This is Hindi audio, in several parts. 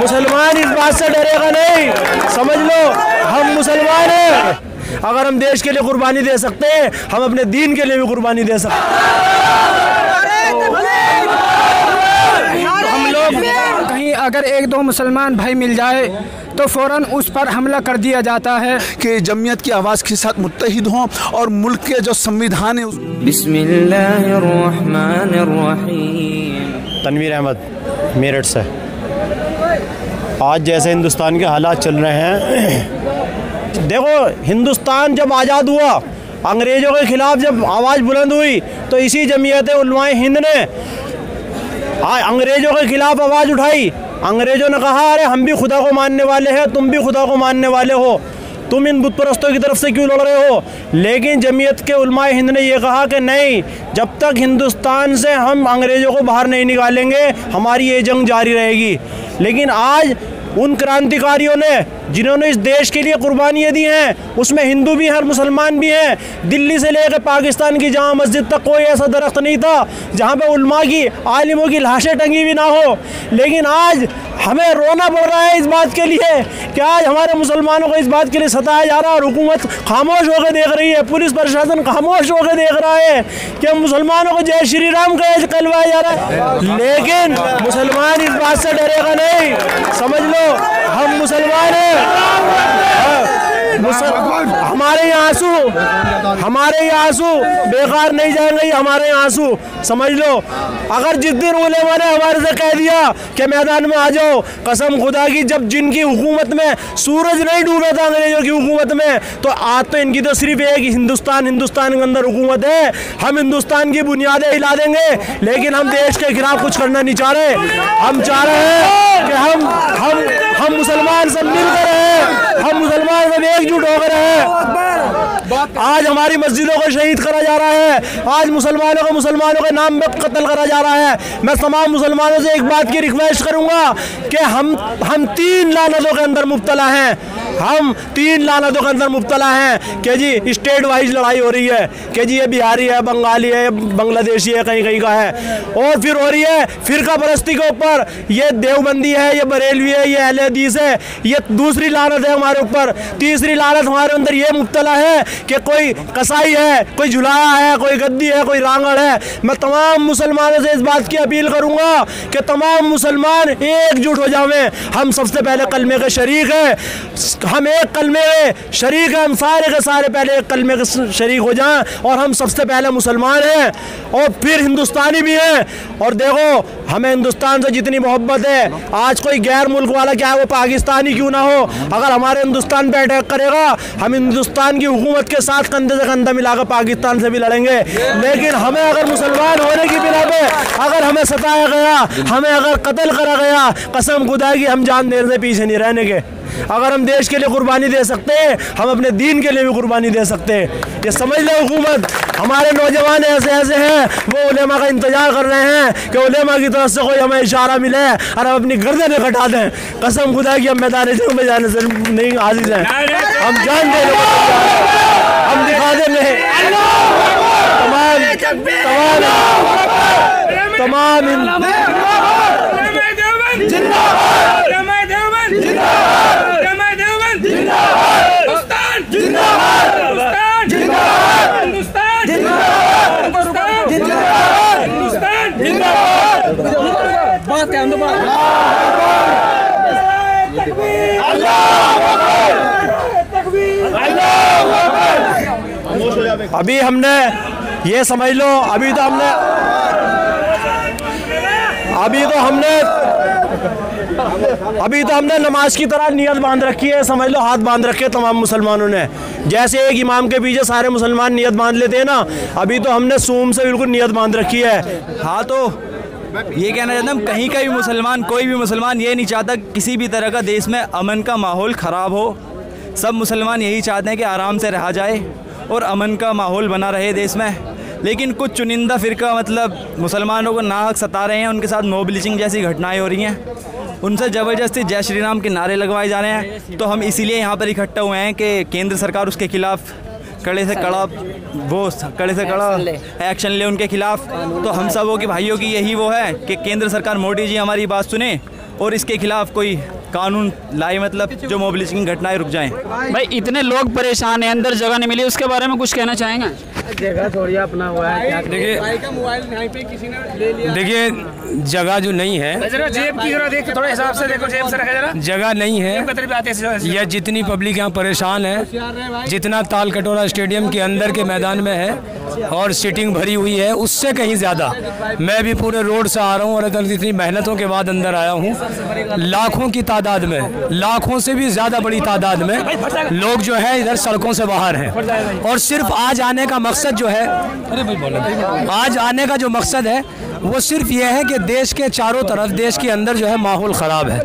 मुसलमान इस बात से डरेगा नहीं, समझ लो हम मुसलमान हैं। अगर हम देश के लिए कुर्बानी दे सकते हैं, हम अपने दीन के लिए भी कुर्बानी दे सकते हैं। हम लोग कहीं अगर एक दो मुसलमान भाई मिल जाए तो फ़ौरन उस पर हमला कर दिया जाता है कि जमीयत की आवाज़ के साथ मुत्तहिद हों और मुल्क के जो संविधान है। बिस्मिल्लाहिर्रहमानिर्रहीम। तनवीर अहमद मेरठ से। आज जैसे हिंदुस्तान के हालात चल रहे हैं, देखो हिंदुस्तान जब आज़ाद हुआ, अंग्रेज़ों के ख़िलाफ़ जब आवाज़ बुलंद हुई तो इसी जमीयत उलमाए हिंद ने अंग्रेज़ों के ख़िलाफ़ आवाज़ उठाई। अंग्रेज़ों ने कहा अरे हम भी खुदा को मानने वाले हैं, तुम भी खुदा को मानने वाले हो, तुम इन बुत परस्तों की तरफ से क्यों लड़ रहे हो। लेकिन जमीयत के उलमाए हिंद ने यह कहा कि नहीं, जब तक हिंदुस्तान से हम अंग्रेज़ों को बाहर नहीं निकालेंगे हमारी ये जंग जारी रहेगी। लेकिन आज उन क्रांतिकारियों ने जिन्होंने इस देश के लिए कुर्बानियाँ दी हैं, उसमें हिंदू भी हैं और मुसलमान भी हैं। दिल्ली से लेकर पाकिस्तान की जामा मस्जिद तक कोई ऐसा दरख्त नहीं था जहाँ पे उलमा की, आलिमों की लाशें टंगी भी ना हो। लेकिन आज हमें रोना पड़ रहा है इस बात के लिए कि आज हमारे मुसलमानों को इस बात के लिए सताया जा रहा है और हुकूमत खामोश होकर देख रही है, पुलिस प्रशासन खामोश होकर देख रहा है कि मुसलमानों को जय श्री राम कहलवाया जा रहा है। लेकिन मुसलमान इस बात से डरेगा नहीं, समझ लो हम मुसलमान हैं। हमारे ये आंसू बेकार नहीं जाएंगे, हमारे ये आंसू समझ लो। अगर जिस दिन उलेमा ने हमारे से कह दिया कि मैदान में आ जाओ, कसम खुदा की जब जिनकी हुकूमत में सूरज नहीं डूबा था अंग्रेजों की हुकूमत में, तो आज तो इनकी तो सिर्फ एक हिंदुस्तान के अंदर हुकूमत है। हम हिंदुस्तान की बुनियादें हिला देंगे, लेकिन हम देश के खिलाफ कुछ करना नहीं चाह रहे। हम चाह रहे हैं कि हम मुसलमान सब मिलकर रहे, हम मुसलमान सब एकजुट होकर रहे। आज हमारी मस्जिदों को शहीद करा जा रहा है, आज मुसलमानों के नाम पर कत्ल करा जा रहा है। मैं तमाम मुसलमानों से एक बात की रिक्वेस्ट करूंगा कि हम 3 लानतों के अंदर मुब्तला हैं, हम 3 लानतों के अंदर मुब्तला हैं कि जी स्टेट वाइज लड़ाई हो रही है कि जी ये बिहारी है, बंगाली है, बांग्लादेशी है, कहीं कहीं का है, और फिर हो रही है फिरका परस्ती के ऊपर, ये देवबंदी है, ये बरेलवी है, ये अहले हदीस है। ये दूसरी लानत है हमारे ऊपर। तीसरी लानत हमारे अंदर ये मुब्तला है कि कोई कसाई है, कोई झुलाया है, कोई गद्दी है, कोई रांगड़ है। मैं तमाम मुसलमानों से इस बात की अपील करूंगा कि तमाम मुसलमान एकजुट हो जावें। हम सबसे पहले कलमे के शरीक हैं, हम एक कलमे के शरीक हैं, हम सारे के सारे पहले एक कलमे के शरीक हो जाएं और हम सबसे पहले मुसलमान हैं और फिर हिंदुस्तानी भी हैं। और देखो हमें हिंदुस्तान से जितनी मोहब्बत है, आज कोई गैर मुल्क वाला क्या है वो पाकिस्तानी क्यों ना हो, अगर हमारे हिंदुस्तान पे अटैक करेगा हम हिंदुस्तान की हुकूमत के साथ कंधे से कंधा मिलाकर पाकिस्तान से भी लड़ेंगे। लेकिन हमें अगर मुसलमान होने की बिना पे अगर हमें सताया गया, हमें अगर कत्ल करा गया, कसम खुदा की हम जान देने से पीछे नहीं रहने के। अगर हम देश के लिए कुर्बानी दे सकते हैं, हम अपने दीन के लिए भी कुर्बानी दे सकते हैं। ये समझ ले हुकूमत, हमारे नौजवान ऐसे हैं वो उलेमा का इंतजार कर रहे हैं कि उलेमा की तरफ से कोई हमें इशारा मिले और हम अपनी गर्दनें कटा दें। कसम खुदा की हम मैदान जंग में जाने से नहीं आजिज़ हैं, हम जान देंगे, हम दिखा देंगे अभी हमने ये समझ लो, अभी तो हमने नमाज की तरह नियत बांध रखी है, समझ लो हाथ बांध रखे तमाम मुसलमानों ने। जैसे एक इमाम के पीछे सारे मुसलमान नियत बांध लेते हैं ना, अभी तो हमने सूम से बिल्कुल नियत बांध रखी है। हाँ, तो ये कहना चाहता हूँ कहीं का भी मुसलमान, कोई भी मुसलमान ये नहीं चाहता किसी भी तरह का देश में अमन का माहौल ख़राब हो। सब मुसलमान यही चाहते हैं कि आराम से रहा जाए और अमन का माहौल बना रहे देश में। लेकिन कुछ चुनिंदा फ़िरका मतलब मुसलमानों को नाहक सता रहे हैं, उनके साथ मॉब लिंचिंग जैसी घटनाएं हो रही हैं, उनसे ज़बरदस्ती जय श्री राम के नारे लगवाए जा रहे हैं। तो हम इसीलिए यहाँ पर इकट्ठा हुए हैं कि केंद्र सरकार उसके खिलाफ़ कड़े से कड़ा एक्शन ले उनके खिलाफ़। तो हम सबों के भाइयों की यही वो है कि केंद्र सरकार, मोदी जी हमारी बात सुने और इसके खिलाफ कोई कानून लाए, मतलब जो मोबिलाइजेशन की घटनाएं रुक जाएं। भाई इतने लोग परेशान हैं, अंदर जगह नहीं मिली, उसके बारे में कुछ कहना चाहेंगे? जगह थोड़ी अपना हुआ है। देखिए जगह जो नहीं है, जेब की देख थोड़ा हिसाब से देखो, जेब से रखा जरा, जगह नहीं है। यह जितनी पब्लिक यहाँ परेशान है, जितना ताल कटोरा स्टेडियम के अंदर के मैदान में है और सीटिंग भरी हुई है, उससे कहीं ज़्यादा। मैं भी पूरे रोड से आ रहा हूँ और इतनी मेहनतों के बाद अंदर आया हूँ। लाखों की तादाद में, लाखों से भी ज़्यादा बड़ी तादाद में लोग जो है इधर सड़कों से बाहर हैं। और सिर्फ आज आने का मकसद जो है, आज आने का जो मकसद है वो सिर्फ ये है कि देश के चारों तरफ, देश के अंदर जो है माहौल ख़राब है।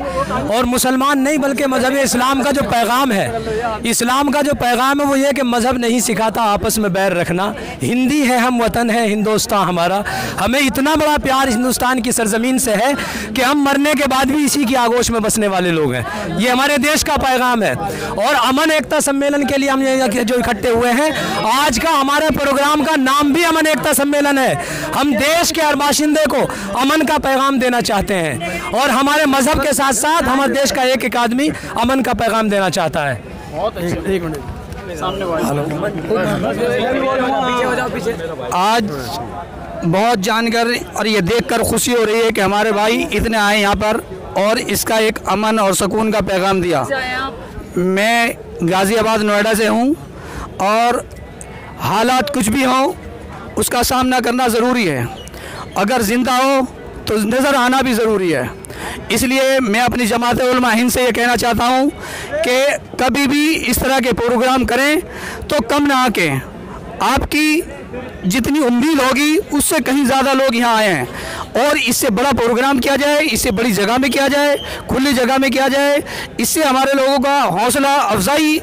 और मुसलमान नहीं बल्कि मज़हब इस्लाम का जो पैगाम है, इस्लाम का जो पैगाम है वो ये कि मज़हब नहीं सिखाता आपस में बैर रखना। हिंदी है, हम वतन है हिंदुस्तान हमारा। हमें इतना बड़ा प्यार हिंदुस्तान की सरजमीन से है कि हम मरने के बाद भी इसी की आगोश में बसने वाले लोग हैं। ये हमारे देश का पैगाम है। और अमन एकता सम्मेलन के लिए हम जो इकट्ठे हुए हैं, आज का हमारे प्रोग्राम का नाम भी अमन एकता सम्मेलन है। हम देश के हर बाशिंदे को अमन का पैगाम देना चाहते हैं और हमारे मजहब के साथ साथ हमारे देश का एक एक आदमी अमन का पैगाम देना चाहता है। आज बहुत जानकर और ये देखकर खुशी हो रही है कि हमारे भाई इतने आए यहाँ पर और इसका एक अमन और सुकून का पैगाम दिया। मैं गाज़ियाबाद नोएडा से हूँ और हालात कुछ भी हों उसका सामना करना ज़रूरी है। अगर ज़िंदा हो तो नज़र आना भी ज़रूरी है। इसलिए मैं अपनी जमात उलमा हिंद से ये कहना चाहता हूँ कि कभी भी इस तरह के प्रोग्राम करें तो कम ना आके, आपकी जितनी उम्मीद होगी उससे कहीं ज़्यादा लोग यहाँ आए हैं और इससे बड़ा प्रोग्राम किया जाए, इससे बड़ी जगह में किया जाए, खुली जगह में किया जाए। इससे हमारे लोगों का हौसला अफजाई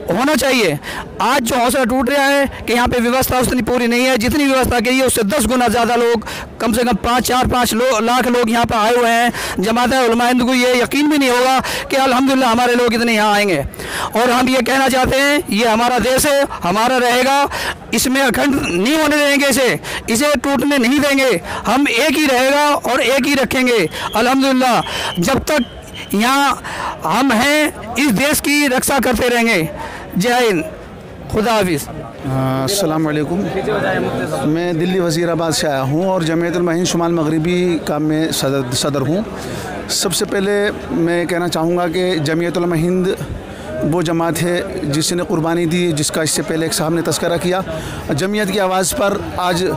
होना चाहिए। आज जो हौसला टूट रहा है कि यहाँ पे व्यवस्था उतनी पूरी नहीं है, जितनी व्यवस्था की है उससे 10 गुना ज़्यादा लोग, कम से कम 5 लाख लोग यहाँ पे आए हुए हैं। जमात उलमा हिंद को ये यकीन भी नहीं होगा कि अल्हम्दुलिल्लाह हमारे लोग इतने यहाँ आएंगे। और हम ये कहना चाहते हैं ये हमारा देश है, हमारा रहेगा, इसमें अखंड नहीं होने देंगे, इसे टूटने नहीं देंगे। हम एक ही रहेगा और एक ही रखेंगे अल्हम्दुलिल्लाह। जब तक यहाँ हम हैं इस देश की रक्षा करते रहेंगे। जय हिंद, खुदा हाफिज़। अस्सलाम वालेकुम। मैं दिल्ली वज़ीराबाद से आया हूँ और जमीयत उलमा हिंद शुमाल मगरिबी का मैं सदर हूँ। सबसे पहले मैं कहना चाहूँगा कि जमीयत उलमा हिंद वो जमात है जिसने कुर्बानी दी, जिसका इससे पहले एक साहब ने तस्करा किया। जमीयत की आवाज़ पर आज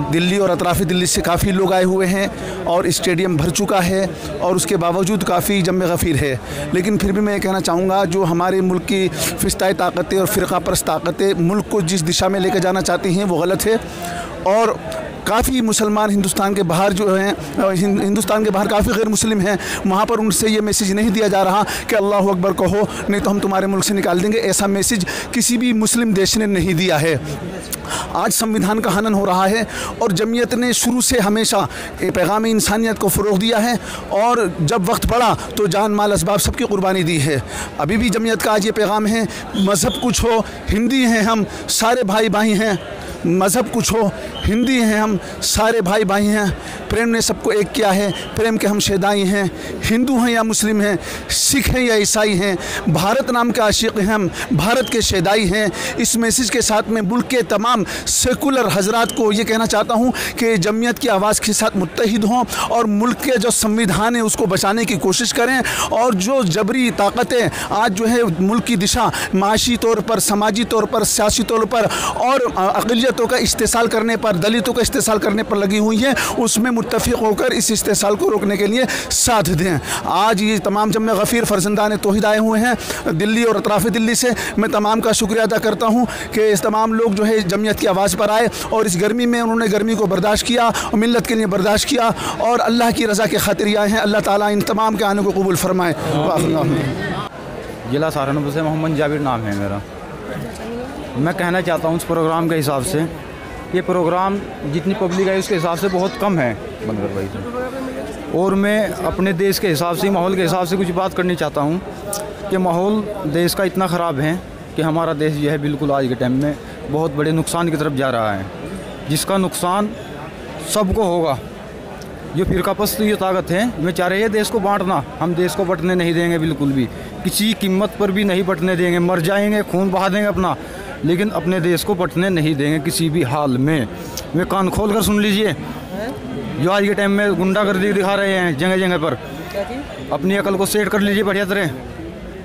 दिल्ली और अतराफ़ी दिल्ली से काफ़ी लोग आए हुए हैं और स्टेडियम भर चुका है और उसके बावजूद काफ़ी जम गफ़ीर है। लेकिन फिर भी मैं ये कहना चाहूँगा जो हमारे मुल्क की फ़िस्ताई ताकतें और फ़िरक़ा परस्त ताकतें मुल्क को जिस दिशा में लेकर जाना चाहती हैं वो गलत है। और काफ़ी मुसलमान हिंदुस्तान के बाहर जो हैं, हिंदुस्तान के बाहर काफ़ी गैर मुस्लिम हैं, वहाँ पर उनसे ये मैसेज नहीं दिया जा रहा कि अल्लाह अकबर कहो नहीं तो हम तुम्हारे मुल्क से निकाल देंगे। ऐसा मैसेज किसी भी मुस्लिम देश ने नहीं दिया है। आज संविधान का हनन हो रहा है और जमीयत ने शुरू से हमेशा पैगाम इंसानियत को फ़रोग़ दिया है और जब वक्त पड़ा तो जान माल असबाब सबकी कुर्बानी दी है। अभी भी जमीयत का आज ये पैगाम है, मज़हब कुछ हो, हिंदी हैं हम, सारे भाई भाई हैं। मज़हब कुछ हो, हिंदी हैं हम, सारे भाई भाई हैं। प्रेम ने सबको एक किया है, प्रेम के हम शेदाई हैं। हिंदू हैं या मुस्लिम हैं, सिख हैं या ईसाई हैं, भारत नाम के आशिक़ हैं हम, भारत के शेदाई हैं। इस मैसेज के साथ में मुल्क के तमाम सेकुलर हजरात को ये कहना चाहता हूँ कि जमीयत की आवाज़ के साथ मुत्तहिद हों और मुल्क के जो संविधान है उसको बचाने की कोशिश करें। और जो जबरी ताकतें आज जो है मुल्क की दिशा माशी तौर पर, समाजी तौर पर, सियासी तौर पर और अक़लियतों का इस्तेसाल करने पर, दलितों का इस्तेसाल करने पर लगी हुई हैं, उसमें मुत्तफ़िक़ होकर इस इस्तेसाल को रोकने के लिए साथ दें। आज ये तमाम जम गफ़ीर फ़र्जंदान तौहीद आए हुए हैं दिल्ली और अतराफ़ी दिल्ली से। मैं तमाम का शुक्रिया अदा करता हूँ कि इस तमाम लोग जो है जमीयत की आवाज़ पर आए और इस गर्मी में उन्होंने गर्मी को बर्दाश्त किया और मिल्लत के लिए बर्दाश्त किया और अल्लाह की रज़ा के खातिर आए हैं। अल्लाह ताला इन तमाम के आने को कबूल फरमाए। जिला सहारनपुर से मोहम्मद जाबिर नाम है मेरा। मैं कहना चाहता हूँ इस प्रोग्राम के हिसाब से, ये प्रोग्राम जितनी पब्लिक है उसके हिसाब से बहुत कम है बनकर भाई से। और मैं अपने देश के हिसाब से, माहौल के हिसाब से कुछ बात करनी चाहता हूँ कि माहौल देश का इतना ख़राब है कि हमारा देश जो है बिल्कुल आज के टाइम में बहुत बड़े नुकसान की तरफ जा रहा है, जिसका नुकसान सबको होगा। जो फिरकापस्त ये ताकत है, वे चाह रही है देश को बांटना। हम देश को बंटने नहीं देंगे, बिल्कुल भी किसी कीमत पर भी नहीं बंटने देंगे। मर जाएंगे, खून बहा देंगे अपना, लेकिन अपने देश को बंटने नहीं देंगे किसी भी हाल में। वे कान खोल कर सुन लीजिए, जो आज के टाइम में गुंडागर्दी दिखा रहे हैं जगह जगह पर, अपनी अकल को सेट कर लीजिए बढ़िया तरह।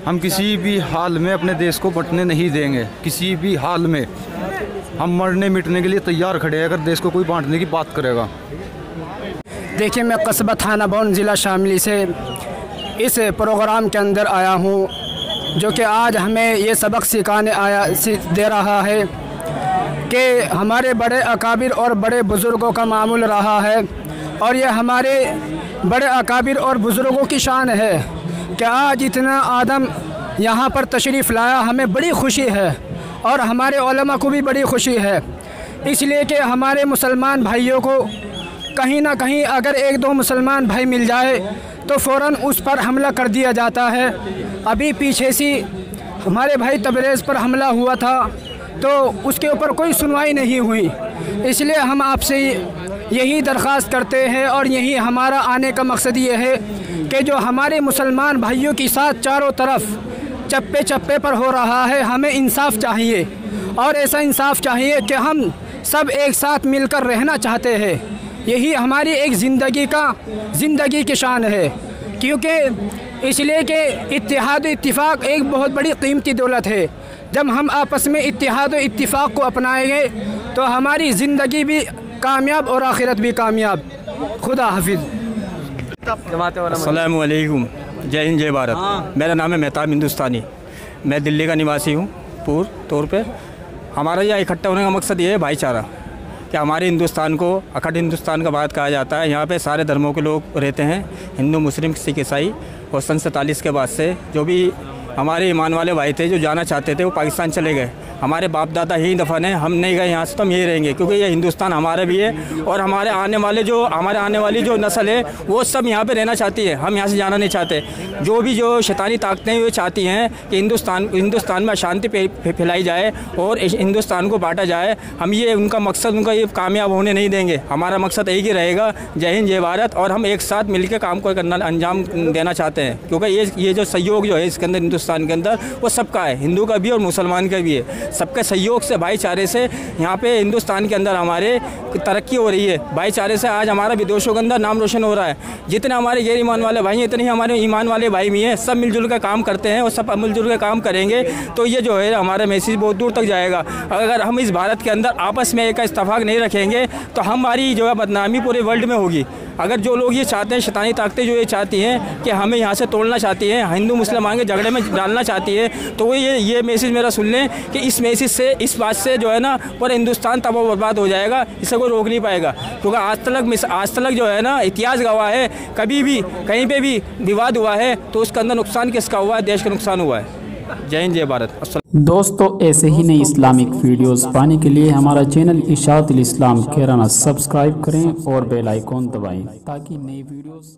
हम किसी भी हाल में अपने देश को बंटने नहीं देंगे, किसी भी हाल में। हम मरने मिटने के लिए तैयार खड़े हैं अगर देश को कोई बांटने की बात करेगा। देखिए, मैं कस्बा थाना बौन ज़िला शामली से इस प्रोग्राम के अंदर आया हूँ, जो कि आज हमें ये सबक दे रहा है कि हमारे बड़े अकाबिर और बड़े बुज़ुर्गों का मामूल रहा है। और ये हमारे बड़े अकाबिर और बुज़ुर्गों की शान है कि आज इतना आदम यहाँ पर तशरीफ़ लाया, हमें बड़ी खुशी है और हमारे उलमा को भी बड़ी खुशी है। इसलिए कि हमारे मुसलमान भाइयों को कहीं ना कहीं अगर एक दो मुसलमान भाई मिल जाए तो फ़ौरन उस पर हमला कर दिया जाता है। अभी पीछे से हमारे भाई तबरेज़ पर हमला हुआ था तो उसके ऊपर कोई सुनवाई नहीं हुई। इसलिए हम आपसे यही दरख्वास्त करते हैं और यही हमारा आने का मकसद ये है कि जो हमारे मुसलमान भाइयों के साथ चारों तरफ चप्पे चप्पे पर हो रहा है, हमें इंसाफ चाहिए और ऐसा इंसाफ चाहिए कि हम सब एक साथ मिलकर रहना चाहते हैं। यही हमारी एक ज़िंदगी की शान है, क्योंकि इसलिए कि इत्तेहाद इत्तिफ़ाक़ एक बहुत बड़ी कीमती दौलत है। जब हम आपस में इत्तेहाद इत्तिफ़ाक़ को अपनाएंगे तो हमारी ज़िंदगी भी कामयाब और आखिरत भी कामयाब। खुदा हाफिज़। अस्सलामु अलैकुम, जय हिंद, जय भारत। मेरा नाम है मेहताब हिंदुस्तानी, मैं दिल्ली का निवासी हूँ पूर्ण तौर पे। हमारा यह इकट्ठा होने का मकसद ये है भाईचारा, कि हमारे हिंदुस्तान को अखंड हिंदुस्तान का भारत कहा जाता है। यहाँ पे सारे धर्मों के लोग रहते हैं, हिंदू, मुस्लिम, सिख, ईसाई। और सन 47 के बाद से जो भी हमारे ईमान वाले भाई थे जो जाना चाहते थे वो पाकिस्तान चले गए। हमारे बाप दादा यहीं दफन है, हम नहीं गए यहाँ से, तो हम यहीं रहेंगे, क्योंकि ये हिंदुस्तान हमारा भी है और हमारे आने वाली जो नस्ल है वो सब यहाँ पे रहना चाहती है। हम यहाँ से जाना नहीं चाहते। जो शैतानी ताकतें वो चाहती हैं कि हिंदुस्तान में अशांति फैलाई जाए और हिंदुस्तान को बांटा जाए, हम ये उनका मकसद, उनका ये कामयाब होने नहीं देंगे। हमारा मकसद एक ही रहेगा, जय हिंद, जय भारत। और हम एक साथ मिलकर काम को अंजाम देना चाहते हैं, क्योंकि ये जो सहयोग जो है इसके अंदर, हिंदुस्तान के अंदर, वो सबका है, हिंदू का भी और मुसलमान का भी है। सबके सहयोग से, भाईचारे से यहाँ पे हिंदुस्तान के अंदर हमारे तरक्की हो रही है। भाईचारे से आज हमारा विदेशों के अंदर नाम रोशन हो रहा है। जितने हमारे गैर ईमान वाले भाई हैं, इतने ही हमारे ईमान वाले भाई भी हैं। सब मिलजुल कर काम करते हैं और सब मिलजुल कर काम करेंगे तो ये जो है हमारा मैसेज बहुत दूर तक जाएगा। अगर हम इस भारत के अंदर आपस में एक इत्तेफाक नहीं रखेंगे तो हमारी जो है बदनामी पूरे वर्ल्ड में होगी। अगर जो लोग ये चाहते हैं, शैतानी ताकतें जो ये चाहती हैं कि हमें यहाँ से तोड़ना चाहती हैं, हिंदू मुसलमान के झगड़े में डालना चाहती है, तो वो ये मैसेज मेरा सुन लें कि इस मैसेज से, इस बात से जो है ना पूरा हिंदुस्तान तबाह बर्बाद हो जाएगा। इसे कोई रोक नहीं पाएगा, क्योंकि आज तक जो है ना इतिहास गवाह है, कभी भी कहीं पे भी विवाद हुआ है तो उसके अंदर नुकसान किसका हुआ है? देश का नुकसान हुआ है। जय हिंद, जय भारत। दोस्तों, ऐसे ही नई इस्लामिक वीडियोस पाने के लिए हमारा चैनल इशाअतुल इस्लाम कहराना सब्सक्राइब करें और बेल आइकॉन दबाएं ताकि नई वीडियोस